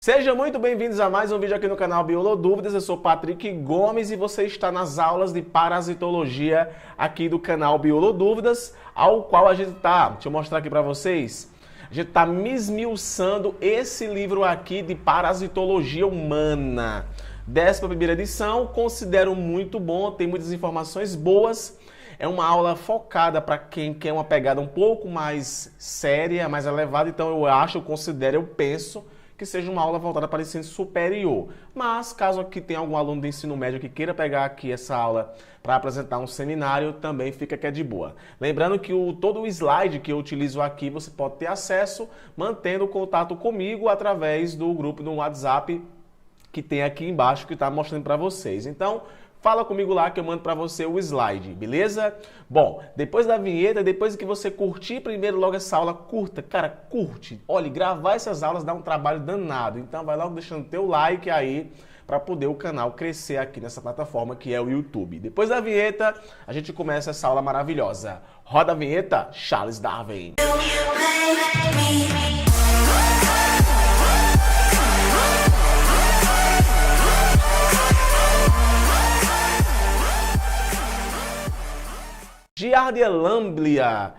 Sejam muito bem-vindos a mais um vídeo aqui no canal Biolodúvidas. Eu sou Patrick Gomes e você está nas aulas de parasitologia aqui do canal Biolodúvidas, ao qual a gente deixa eu mostrar aqui para vocês, a gente está esmiuçando esse livro aqui de parasitologia humana. 11ª edição, considero muito bom, tem muitas informações boas. É uma aula focada para quem quer uma pegada um pouco mais séria, mais elevada, então eu penso que seja uma aula voltada para ensino superior. Mas, caso aqui tenha algum aluno de ensino médio que queira pegar aqui essa aula para apresentar um seminário, também fica que é de boa. Lembrando que todo o slide que eu utilizo aqui, você pode ter acesso mantendo contato comigo através do grupo no WhatsApp que tem aqui embaixo, que está mostrando para vocês. Então, fala comigo lá que eu mando para você o slide, beleza? Bom, depois da vinheta, depois que você curtir primeiro logo essa aula, curta. Cara, curte. Olha, gravar essas aulas dá um trabalho danado. Então vai logo deixando teu like aí para poder o canal crescer aqui nessa plataforma que é o YouTube. Depois da vinheta, a gente começa essa aula maravilhosa. Roda a vinheta, Charles Darwin. Giardia lamblia.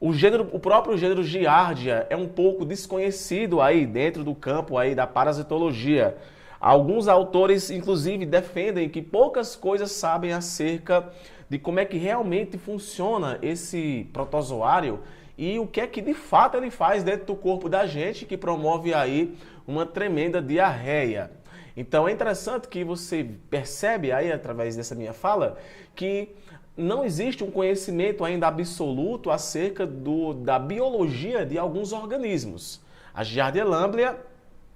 O próprio gênero Giardia é um pouco desconhecido aí dentro do campo aí da parasitologia. Alguns autores, inclusive, defendem que poucas coisas sabem acerca de como é que realmente funciona esse protozoário e o que é que de fato ele faz dentro do corpo da gente que promove aí uma tremenda diarreia. Então é interessante que você percebe aí através dessa minha fala que não existe um conhecimento ainda absoluto acerca da biologia de alguns organismos. A Giardia lamblia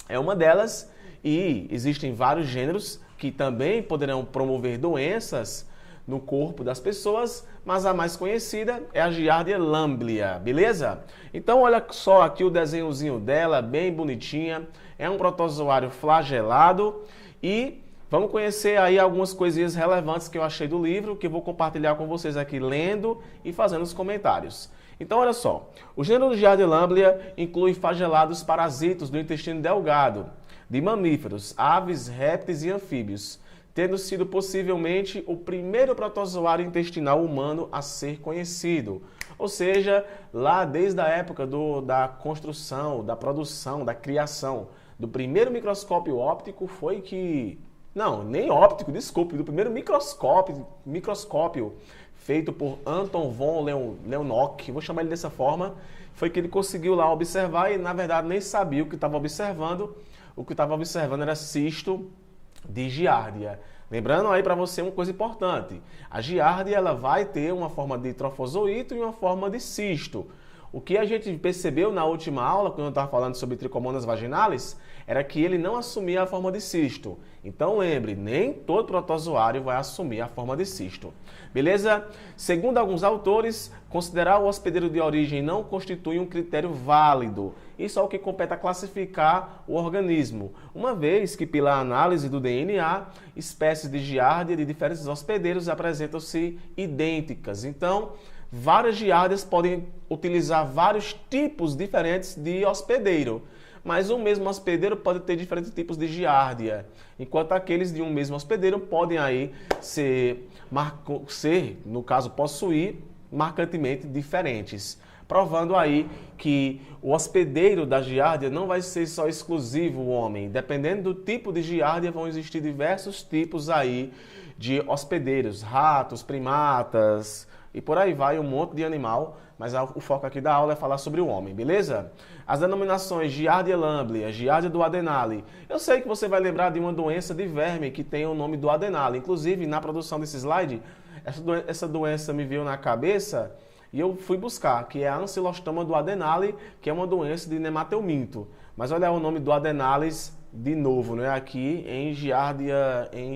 é uma delas e existem vários gêneros que também poderão promover doenças no corpo das pessoas, mas a mais conhecida é a Giardia lamblia, beleza? Então olha só aqui o desenhozinho dela, bem bonitinha, é um protozoário flagelado e vamos conhecer aí algumas coisinhas relevantes que eu achei do livro, que eu vou compartilhar com vocês aqui lendo e fazendo os comentários. Então, olha só, o gênero Giardia lamblia inclui flagelados parasitos do intestino delgado, de mamíferos, aves, répteis e anfíbios, tendo sido possivelmente o primeiro protozoário intestinal humano a ser conhecido. Ou seja, lá desde a época da construção, da produção, da criação do primeiro microscópio óptico foi que... Não, nem óptico, desculpe, do primeiro microscópio feito por Anton von Leeuwenhoek, vou chamar ele dessa forma, foi que ele conseguiu lá observar e, na verdade, nem sabia o que estava observando. O que estava observando era cisto de Giardia. Lembrando aí para você uma coisa importante, a Giardia ela vai ter uma forma de trofozoito e uma forma de cisto. O que a gente percebeu na última aula, quando eu estava falando sobre Trichomonas vaginalis, era que ele não assumia a forma de cisto. Então lembre, nem todo protozoário vai assumir a forma de cisto. Beleza? Segundo alguns autores, considerar o hospedeiro de origem não constitui um critério válido. Isso é o que compete a classificar o organismo, uma vez que pela análise do DNA, espécies de Giardia de diferentes hospedeiros apresentam-se idênticas. Então, várias giardias podem utilizar vários tipos diferentes de hospedeiro, mas um mesmo hospedeiro pode ter diferentes tipos de giardia, enquanto aqueles de um mesmo hospedeiro podem aí no caso, possuir marcantemente diferentes, provando aí que o hospedeiro da giardia não vai ser só exclusivo o homem. Dependendo do tipo de giardia, vão existir diversos tipos aí de hospedeiros, ratos, primatas e por aí vai, um monte de animal, mas o foco aqui da aula é falar sobre o homem, beleza? As denominações Giardia lamblia, Giardia duodenale. Eu sei que você vai lembrar de uma doença de verme que tem o nome duodenale. Inclusive, na produção desse slide, essa doença me veio na cabeça e eu fui buscar, que é a Ancylostoma duodenale, que é uma doença de nemateuminto. Mas olha o nome duodenalis de novo, né? Aqui em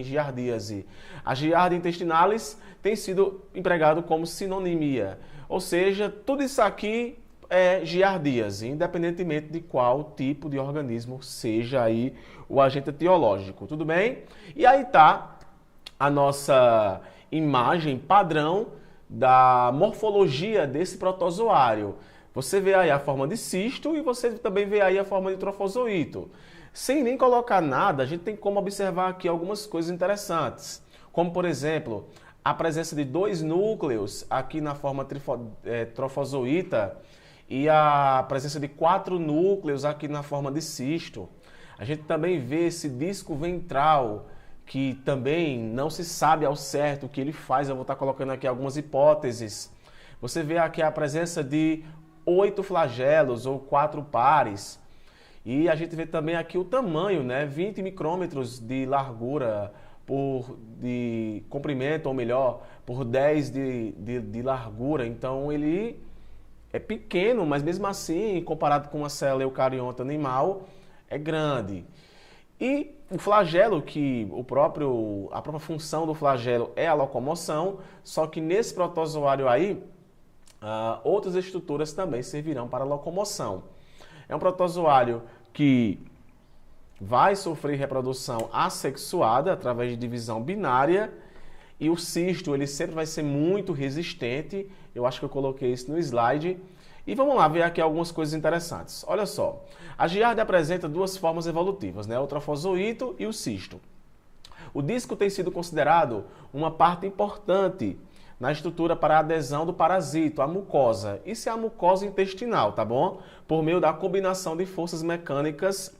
giardíase. A Giardia intestinalis tem sido empregado como sinonimia, ou seja, tudo isso aqui é giardíase, independentemente de qual tipo de organismo seja aí o agente etiológico, tudo bem? E aí tá a nossa imagem padrão da morfologia desse protozoário. Você vê aí a forma de cisto e você também vê aí a forma de trofozoito. Sem nem colocar nada, a gente tem como observar aqui algumas coisas interessantes, como por exemplo, a presença de 2 núcleos aqui na forma trofozoíta e a presença de 4 núcleos aqui na forma de cisto. A gente também vê esse disco ventral, que também não se sabe ao certo o que ele faz. Eu vou estar colocando aqui algumas hipóteses. Você vê aqui a presença de 8 flagelos ou 4 pares. E a gente vê também aqui o tamanho, né? 20 micrômetros de largura de comprimento, ou melhor, por 10 de largura. Então ele é pequeno, mas mesmo assim, comparado com uma célula eucariota animal, é grande. E o flagelo, que a própria função do flagelo é a locomoção, só que nesse protozoário aí, outras estruturas também servirão para a locomoção. É um protozoário que vai sofrer reprodução assexuada através de divisão binária, e o cisto ele sempre vai ser muito resistente. Eu acho que eu coloquei isso no slide. E vamos lá ver aqui algumas coisas interessantes. Olha só, a giardia apresenta 2 formas evolutivas, né? O trofozoito e o cisto. O disco tem sido considerado uma parte importante na estrutura para a adesão do parasito, a mucosa. Isso é a mucosa intestinal, tá bom? Por meio da combinação de forças mecânicas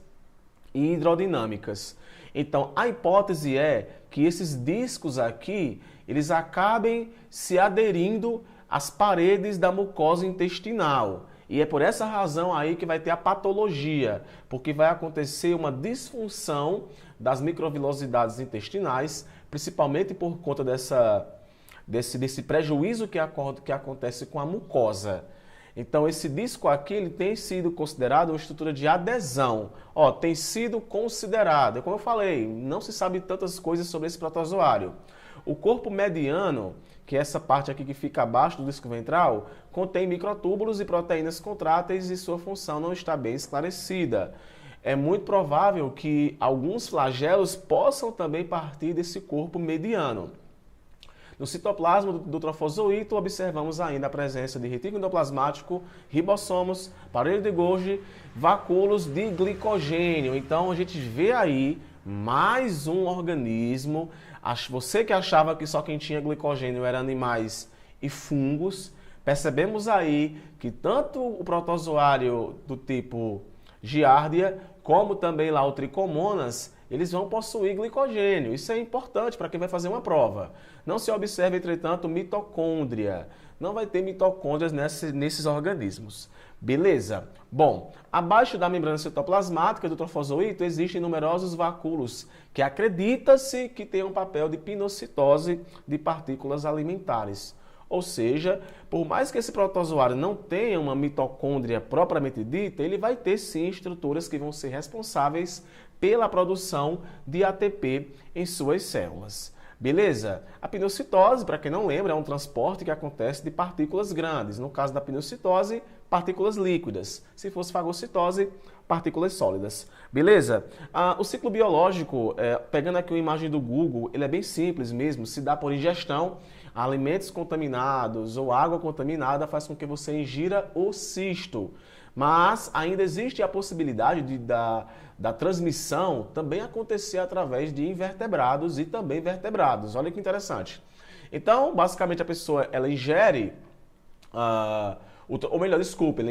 e hidrodinâmicas. Então, a hipótese é que esses discos aqui, eles acabem se aderindo às paredes da mucosa intestinal. E é por essa razão aí que vai ter a patologia, porque vai acontecer uma disfunção das microvilosidades intestinais, principalmente por conta desse prejuízo que acontece com a mucosa. Então, esse disco aqui ele tem sido considerado uma estrutura de adesão. Ó, tem sido considerado. Como eu falei, não se sabe tantas coisas sobre esse protozoário. O corpo mediano, que é essa parte aqui que fica abaixo do disco ventral, contém microtúbulos e proteínas contráteis e sua função não está bem esclarecida. É muito provável que alguns flagelos possam também partir desse corpo mediano. No citoplasma do trofozoito, observamos ainda a presença de retículo endoplasmático, ribossomos, aparelho de Golgi, vacúolos de glicogênio. Então, a gente vê aí mais um organismo. Você que achava que só quem tinha glicogênio eram animais e fungos, percebemos aí que tanto o protozoário do tipo Giardia, como também lá o Trichomonas, eles vão possuir glicogênio. Isso é importante para quem vai fazer uma prova. Não se observa, entretanto, mitocôndria. Não vai ter mitocôndrias nesses organismos. Beleza? Bom, abaixo da membrana citoplasmática do trofozoito existem numerosos vacúolos que acredita-se que têm um papel de pinocitose de partículas alimentares. Ou seja, por mais que esse protozoário não tenha uma mitocôndria propriamente dita, ele vai ter sim estruturas que vão ser responsáveis pela produção de ATP em suas células. Beleza? A pinocitose, para quem não lembra, é um transporte que acontece de partículas grandes. No caso da pinocitose, partículas líquidas. Se fosse fagocitose, partículas sólidas. Beleza? O ciclo biológico, pegando aqui uma imagem do Google, ele é bem simples mesmo, se dá por ingestão. Alimentos contaminados ou água contaminada faz com que você ingira o cisto. Mas ainda existe a possibilidade da transmissão também acontecer através de invertebrados e também vertebrados. Olha que interessante. Então, basicamente, a pessoa ela ingere, ela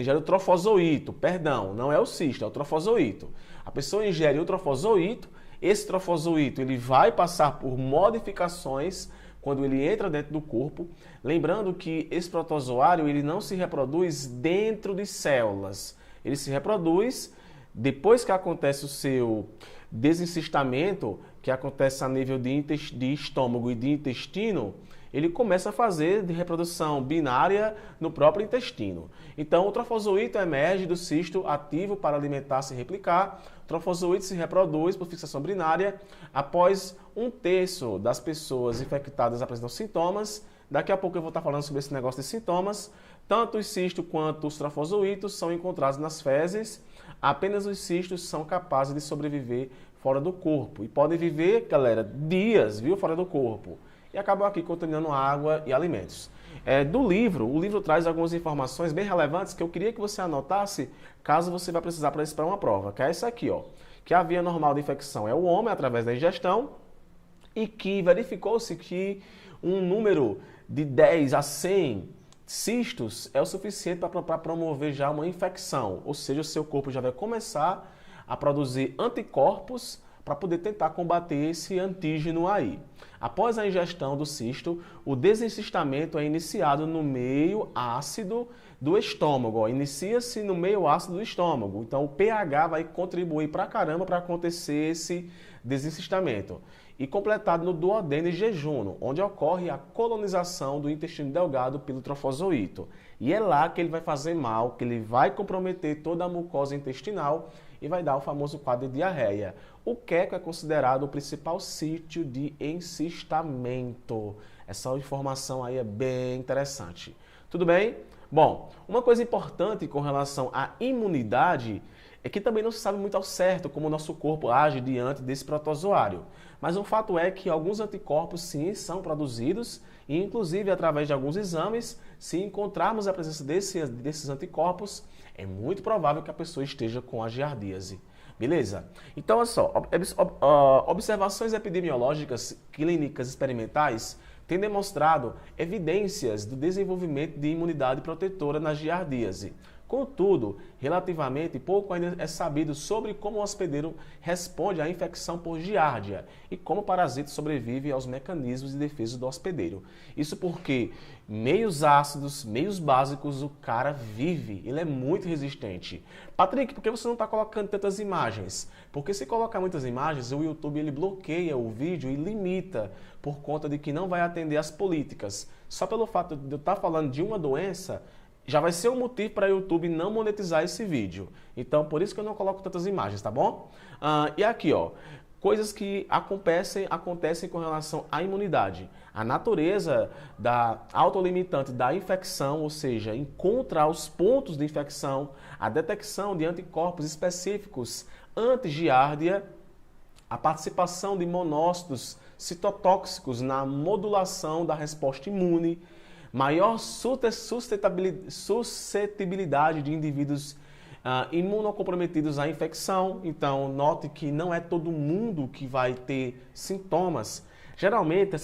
ingere o trofozoito, perdão, não é o cisto, é o trofozoito. A pessoa ingere o trofozoito, esse trofozoito ele vai passar por modificações quando ele entra dentro do corpo, lembrando que esse protozoário ele não se reproduz dentro de células, ele se reproduz depois que acontece o seu desencistamento, que acontece a nível de estômago e de intestino, ele começa a fazer de reprodução binária no próprio intestino. Então, o trofozoito emerge do cisto ativo para alimentar-se e replicar. O trofozoito se reproduz por fixação binária. Após 1/3 das pessoas infectadas apresentam sintomas. Daqui a pouco eu vou estar falando sobre esse negócio de sintomas. Tanto os cistos quanto os trofozoitos são encontrados nas fezes. Apenas os cistos são capazes de sobreviver fora do corpo. E podem viver, galera, dias, viu, fora do corpo. E acabam aqui contaminando água e alimentos. O livro traz algumas informações bem relevantes que eu queria que você anotasse caso você vá precisar para uma prova, que é essa aqui, ó. que a via normal de infecção é o homem através da ingestão e que verificou-se que um número de 10 a 100 cistos é o suficiente para promover já uma infecção, ou seja, o seu corpo já vai começar a produzir anticorpos para poder tentar combater esse antígeno aí. Após a ingestão do cisto, o desencistamento é iniciado no meio ácido do estômago. Inicia-se no meio ácido do estômago. Então o pH vai contribuir pra caramba para acontecer esse desencistamento. E completado no duodeno e jejuno, onde ocorre a colonização do intestino delgado pelo trofozoito. E é lá que ele vai fazer mal, que ele vai comprometer toda a mucosa intestinal e vai dar o famoso quadro de diarreia. O queco é considerado o principal sítio de encistamento. Essa informação aí é bem interessante. Tudo bem? Bom, uma coisa importante com relação à imunidade é que também não se sabe muito ao certo como o nosso corpo age diante desse protozoário. Mas o fato é que alguns anticorpos sim são produzidos e inclusive através de alguns exames, se encontrarmos a presença desses anticorpos, é muito provável que a pessoa esteja com a giardíase. Beleza? Então, olha só, observações epidemiológicas clínicas experimentais têm demonstrado evidências do desenvolvimento de imunidade protetora na giardíase. Contudo, relativamente pouco ainda é sabido sobre como o hospedeiro responde à infecção por giardia e como o parasita sobrevive aos mecanismos de defesa do hospedeiro. Isso porque meios ácidos, meios básicos, o cara vive, ele é muito resistente. Patrick, por que você não está colocando tantas imagens? Porque se colocar muitas imagens, o YouTube ele bloqueia o vídeo e limita por conta de que não vai atender às políticas. Só pelo fato de eu estar falando de uma doença, já vai ser um motivo para o YouTube não monetizar esse vídeo. Então, por isso que eu não coloco tantas imagens, tá bom? E aqui, ó, coisas que acontecem com relação à imunidade. A natureza da autolimitante da infecção, ou seja, encontrar os pontos de infecção, a detecção de anticorpos específicos anti-giardia, a participação de monócitos citotóxicos na modulação da resposta imune, maior suscetibilidade de indivíduos imunocomprometidos à infecção. Então, note que não é todo mundo que vai ter sintomas. Geralmente,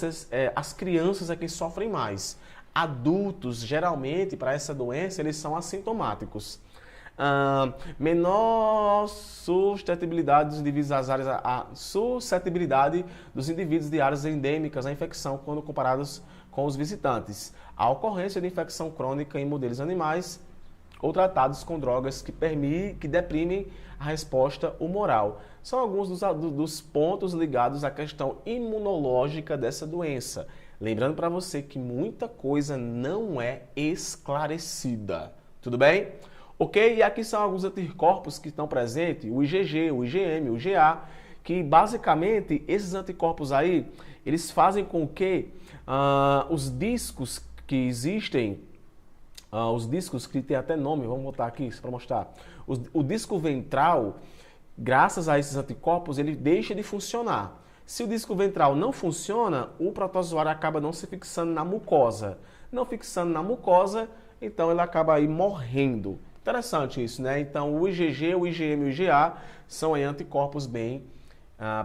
as crianças é quem sofrem mais. Adultos, geralmente, para essa doença, eles são assintomáticos. Menor suscetibilidade dos indivíduos às áreas, a suscetibilidade dos indivíduos de áreas endêmicas à infecção quando comparados com os visitantes. A ocorrência de infecção crônica em modelos animais ou tratados com drogas que deprimem a resposta humoral. São alguns dos pontos ligados à questão imunológica dessa doença. Lembrando para você que muita coisa não é esclarecida. Tudo bem? Ok? E aqui são alguns anticorpos que estão presentes, o IgG, o IgM, o IgA, que basicamente esses anticorpos aí, eles fazem com que os discos que existem, os discos que tem até nome, vamos botar aqui para mostrar, o disco ventral, graças a esses anticorpos, ele deixa de funcionar. Se o disco ventral não funciona, o protozoário acaba não se fixando na mucosa. Não fixando na mucosa, então ele acaba aí morrendo. Interessante isso, né? Então o IgG, o IgM e o IgA são aí anticorpos bem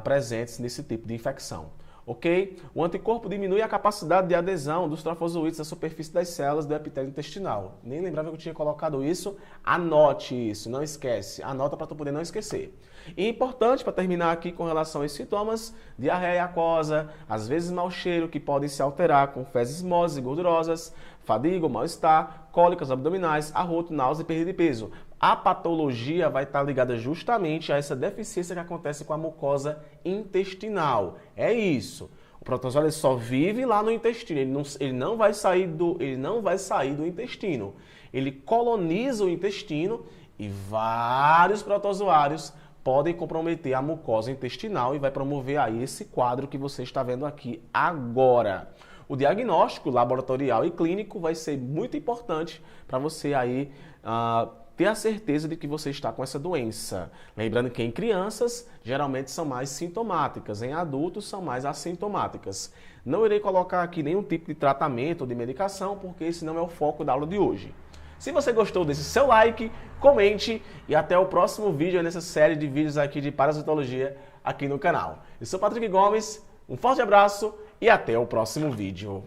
presentes nesse tipo de infecção. Ok? O anticorpo diminui a capacidade de adesão dos trofozoítos à superfície das células do epitélio intestinal. Nem lembrava que eu tinha colocado isso. Anote isso, não esquece. Anota para tu poder não esquecer. E importante para terminar aqui com relação aos sintomas, diarreia aquosa, às vezes mau cheiro que podem se alterar com fezes mosas e gordurosas, fadiga ou mal-estar, cólicas abdominais, arroto, náusea e perda de peso. A patologia vai estar ligada justamente a essa deficiência que acontece com a mucosa intestinal. É isso. O protozoário só vive lá no intestino, ele não vai sair do intestino. Ele coloniza o intestino e vários protozoários podem comprometer a mucosa intestinal e vai promover aí esse quadro que você está vendo aqui agora. O diagnóstico laboratorial e clínico vai ser muito importante para você aí ter a certeza de que você está com essa doença. Lembrando que em crianças, geralmente são mais sintomáticas, em adultos são mais assintomáticas. Não irei colocar aqui nenhum tipo de tratamento ou de medicação, porque esse não é o foco da aula de hoje. Se você gostou, deixe seu like, comente e até o próximo vídeo nessa série de vídeos aqui de parasitologia aqui no canal. Eu sou Patrick Gomes, um forte abraço e até o próximo vídeo.